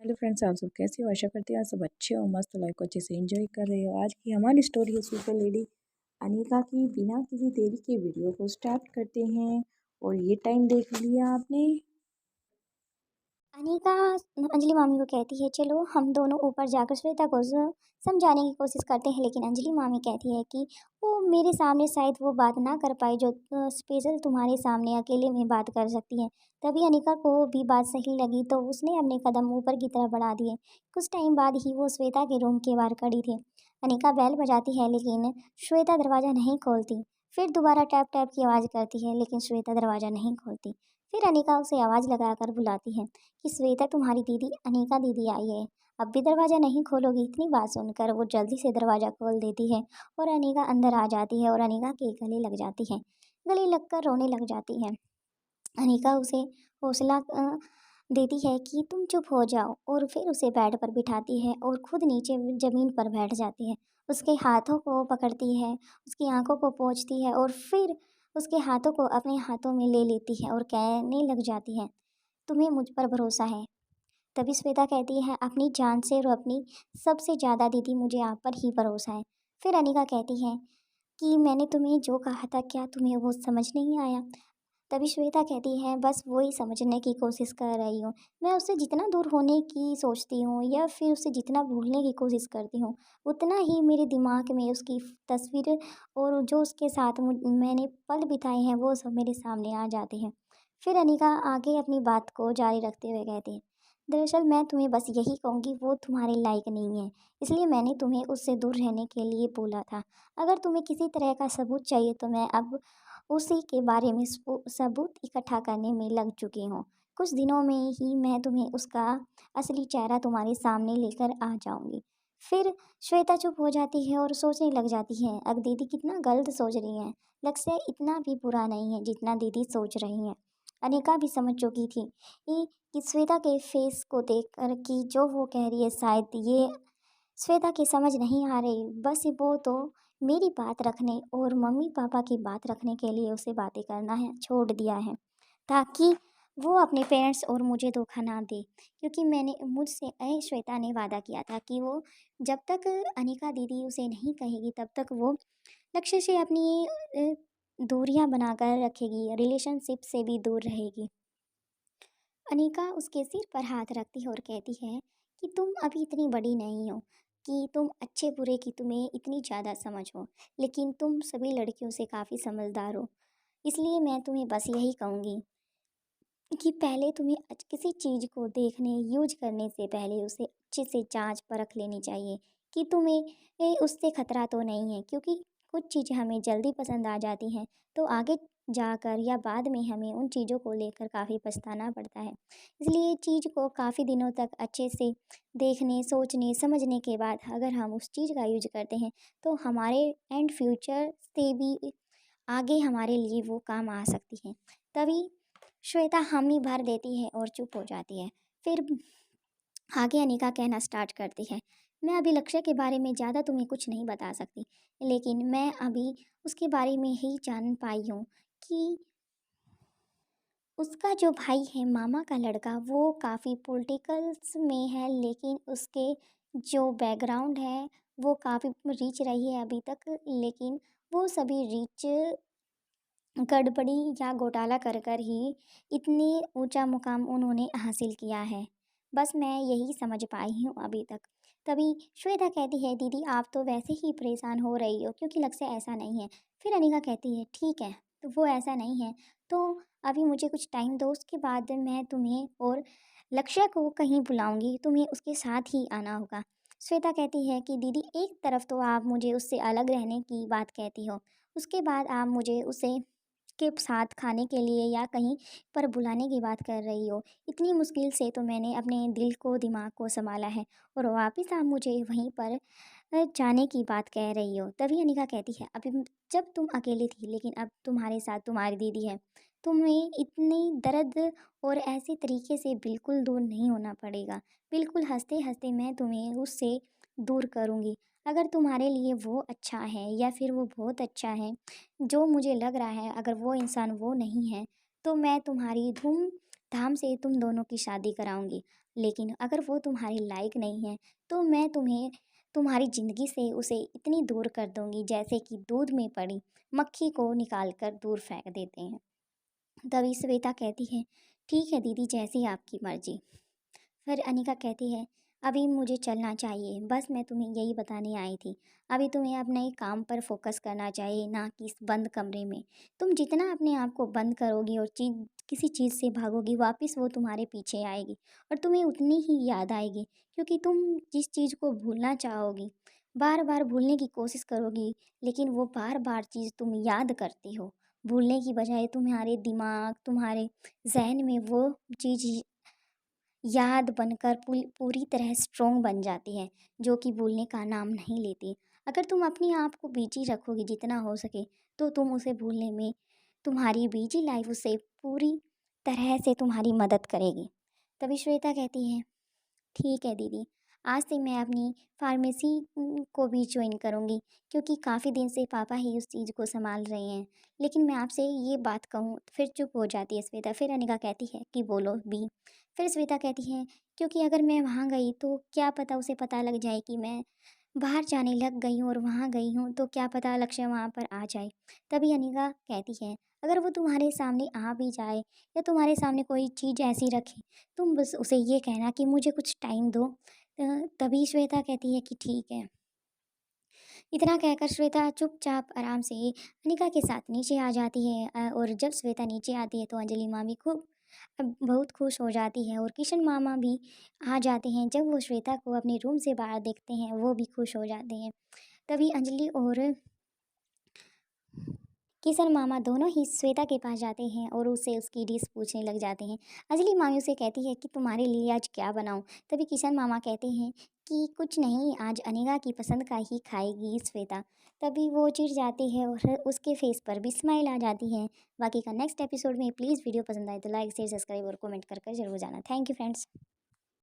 Hello friends, आप सब कैसे हो? आशा करती हूँ आप सब अच्छे हो, मस्त लाइफ को अच्छे से एंजॉय कर रहे हो। आज की हमारी स्टोरी है सुपर लेडी अनीका की। बिना किसी देरी के वीडियो को स्टार्ट करते हैं। और ये टाइम देख लिया आपने। अनिका अंजलि मामी को कहती है चलो हम दोनों ऊपर जाकर श्वेता को समझाने की कोशिश करते हैं, लेकिन अंजलि मामी कहती है कि वो मेरे सामने शायद वो बात ना कर पाई जो स्पेशल तुम्हारे सामने अकेले में बात कर सकती है। तभी अनिका को भी बात सही लगी तो उसने अपने कदम ऊपर की तरफ बढ़ा दिए। कुछ टाइम बाद ही वो श्वेता के रूम के बाहर खड़ी थी। अनिका बेल बजाती है लेकिन श्वेता दरवाज़ा नहीं खोलती। फिर दोबारा टैप टैप की आवाज़ करती है लेकिन श्वेता दरवाज़ा नहीं खोलती। फिर अनिका उसे आवाज़ लगाकर बुलाती है कि श्वेता तुम्हारी दीदी अनीका दीदी आई है, अब भी दरवाज़ा नहीं खोलोगी। इतनी बात सुनकर वो जल्दी से दरवाज़ा खोल देती है और अनीका अंदर आ जाती है और अनीका के गले लग जाती है। गले लगकर रोने लग जाती है। अनीका उसे हौसला देती है कि तुम चुप हो जाओ और फिर उसे बेड पर बिठाती है और खुद नीचे ज़मीन पर बैठ जाती है। उसके हाथों को पकड़ती है, उसकी आंखों को पोंछती है और फिर उसके हाथों को अपने हाथों में ले लेती है और कहने लग जाती है तुम्हें मुझ पर भरोसा है। तभी श्वेता कहती है अपनी जान से और अपनी सबसे ज़्यादा दीदी मुझे आप पर ही भरोसा है। फिर अनिका कहती है कि मैंने तुम्हें जो कहा था क्या तुम्हें वो समझ नहीं आया। तभी श्वेता कहती है बस वही समझने की कोशिश कर रही हूँ। मैं उससे जितना दूर होने की सोचती हूँ या फिर उससे जितना भूलने की कोशिश करती हूँ उतना ही मेरे दिमाग में उसकी तस्वीर और जो उसके साथ मैंने पल बिताए हैं वो सब मेरे सामने आ जाते हैं। फिर अनिका आगे अपनी बात को जारी रखते हुए कहती है दरअसल मैं तुम्हें बस यही कहूँगी वो तुम्हारे लायक नहीं है, इसलिए मैंने तुम्हें उससे दूर रहने के लिए बोला था। अगर तुम्हें किसी तरह का सबूत चाहिए तो मैं अब उसी के बारे में सबूत इकट्ठा करने में लग चुकी हूँ। कुछ दिनों में ही मैं तुम्हें उसका असली चेहरा तुम्हारे सामने लेकर आ जाऊंगी। फिर श्वेता चुप हो जाती है और सोचने लग जाती है अब दीदी कितना गलत सोच रही हैं। लक्ष्य इतना भी बुरा नहीं है जितना दीदी सोच रही हैं। अनिका भी समझ चुकी थी कि श्वेता के फेस को देखकर कि जो वो कह रही है शायद ये श्वेता की समझ नहीं आ रही। बस वो तो मेरी बात रखने और मम्मी पापा की बात रखने के लिए उसे बातें करना है छोड़ दिया है ताकि वो अपने पेरेंट्स और मुझे धोखा ना दे। क्योंकि मैंने मुझसे श्वेता ने वादा किया था कि वो जब तक अनिका दीदी उसे नहीं कहेगी तब तक वो लक्ष्य से अपनी दूरियां बनाकर रखेगी, रिलेशनशिप से भी दूर रहेगी। अनीका उसके सिर पर हाथ रखती है और कहती है कि तुम अभी इतनी बड़ी नहीं हो कि तुम अच्छे बुरे की तुम्हें इतनी ज़्यादा समझ हो, लेकिन तुम सभी लड़कियों से काफ़ी समझदार हो। इसलिए मैं तुम्हें बस यही कहूँगी कि पहले तुम्हें किसी चीज़ को देखने यूज करने से पहले उसे अच्छे से जांच परख लेनी चाहिए कि तुम्हें उससे खतरा तो नहीं है। क्योंकि कुछ चीज़ें हमें जल्दी पसंद आ जाती हैं तो आगे जाकर या बाद में हमें उन चीज़ों को लेकर काफ़ी पछताना पड़ता है। इसलिए चीज़ को काफ़ी दिनों तक अच्छे से देखने सोचने समझने के बाद अगर हम उस चीज़ का यूज करते हैं तो हमारे एंड फ्यूचर से भी आगे हमारे लिए वो काम आ सकती है। तभी श्वेता हामी भर देती है और चुप हो जाती है। फिर आगे अनिका कहना स्टार्ट करती है मैं अभी लक्ष्य के बारे में ज़्यादा तुम्हें कुछ नहीं बता सकती, लेकिन मैं अभी उसके बारे में ही जान पाई हूँ कि उसका जो भाई है मामा का लड़का वो काफ़ी पॉलिटिकल्स में है, लेकिन उसके जो बैकग्राउंड है वो काफ़ी रिच रही है अभी तक, लेकिन वो सभी रिच गड़बड़ी या घोटाला कर कर ही इतनी ऊंचा मुकाम उन्होंने हासिल किया है। बस मैं यही समझ पाई हूँ अभी तक। तभी श्वेता कहती है दीदी आप तो वैसे ही परेशान हो रही हो क्योंकि लक्ष्य ऐसा नहीं है। फिर अनिका कहती है ठीक है तो वो ऐसा नहीं है तो अभी मुझे कुछ टाइम दो, उसके बाद मैं तुम्हें और लक्ष्य को कहीं बुलाऊंगी, तुम्हें उसके साथ ही आना होगा। श्वेता कहती है कि दीदी एक तरफ तो आप मुझे उससे अलग रहने की बात कहती हो, उसके बाद आप मुझे उसे के साथ खाने के लिए या कहीं पर बुलाने की बात कर रही हो। इतनी मुश्किल से तो मैंने अपने दिल को दिमाग को संभाला है और वापस आप मुझे वहीं पर जाने की बात कह रही हो। तभी अनिका कहती है अभी जब तुम अकेली थी लेकिन अब तुम्हारे साथ तुम्हारी दीदी है, तुम्हें इतनी दर्द और ऐसे तरीके से बिल्कुल दूर नहीं होना पड़ेगा। बिल्कुल हंसते हंसते मैं तुम्हें उससे दूर करूँगी। अगर तुम्हारे लिए वो अच्छा है या फिर वो बहुत अच्छा है जो मुझे लग रहा है, अगर वो इंसान वो नहीं है तो मैं तुम्हारी धूम धाम से तुम दोनों की शादी कराऊंगी। लेकिन अगर वो तुम्हारे लायक नहीं है तो मैं तुम्हें तुम्हारी ज़िंदगी से उसे इतनी दूर कर दूंगी जैसे कि दूध में पड़ी मक्खी को निकाल कर दूर फेंक देते हैं। तभी श्वेता कहती है, ठीक है दीदी, जैसी आपकी मर्जी। फिर अनिका कहती है, अभी मुझे चलना चाहिए, बस मैं तुम्हें यही बताने आई थी। अभी तुम्हें अपने काम पर फोकस करना चाहिए, ना कि इस बंद कमरे में। तुम जितना अपने आप को बंद करोगी और किसी चीज़ से भागोगी, वापस वो तुम्हारे पीछे आएगी और तुम्हें उतनी ही याद आएगी, क्योंकि तुम जिस चीज़ को भूलना चाहोगी, बार बार भूलने की कोशिश करोगी, लेकिन वो बार बार चीज़ तुम याद करती हो। भूलने की बजाय तुम्हारे दिमाग, तुम्हारे जहन में वो चीज़ याद बनकर पूरी तरह स्ट्रोंग बन जाती है, जो कि भूलने का नाम नहीं लेती। अगर तुम अपने आप को बिजी रखोगे जितना हो सके, तो तुम उसे भूलने में, तुम्हारी बिजी लाइफ उसे पूरी तरह से तुम्हारी मदद करेगी। तभी श्वेता कहती है, ठीक है दीदी, आज से मैं अपनी फार्मेसी को भी ज्वाइन करूँगी, क्योंकि काफ़ी दिन से पापा ही उस चीज़ को संभाल रहे हैं। लेकिन मैं आपसे ये बात कहूँ, फिर चुप हो जाती है श्वेता। फिर अनिका कहती है कि बोलो भी। फिर श्वेता कहती है, क्योंकि अगर मैं वहाँ गई तो क्या पता उसे पता लग जाए कि मैं बाहर जाने लग गई हूँ और वहाँ गई हूँ, तो क्या पता लक्ष्य वहाँ पर आ जाए। तभी अनिका कहती है, अगर वो तुम्हारे सामने आ भी जाए या तुम्हारे सामने कोई चीज़ ऐसी रखे, तुम बस उसे ये कहना कि मुझे कुछ टाइम दो। तभी श्वेता कहती है कि ठीक है। इतना कहकर श्वेता चुपचाप आराम से अनिका के साथ नीचे आ जाती है। और जब श्वेता नीचे आती है तो अंजलि मामी खूब बहुत खुश हो जाती है और किशन मामा भी आ जाते हैं। जब वो श्वेता को अपने रूम से बाहर देखते हैं, वो भी खुश हो जाते हैं। तभी अंजलि और किशन मामा दोनों ही श्वेता के पास जाते हैं और उससे उसकी डिश पूछने लग जाते हैं। अंजलि मामी उसे कहती है कि तुम्हारे लिए आज क्या बनाऊं। तभी किशन मामा कहते हैं कि कुछ नहीं, आज अनिका की पसंद का ही खाएगी श्वेता। तभी वो चिढ़ जाती है और उसके फेस पर भी स्माइल आ जाती है। बाकी का नेक्स्ट एपिसोड में प्लीज़ वीडियो पसंद आए तो लाइक शेयर सब्सक्राइब और कमेंट कर जरूर जाना। Thank you friends.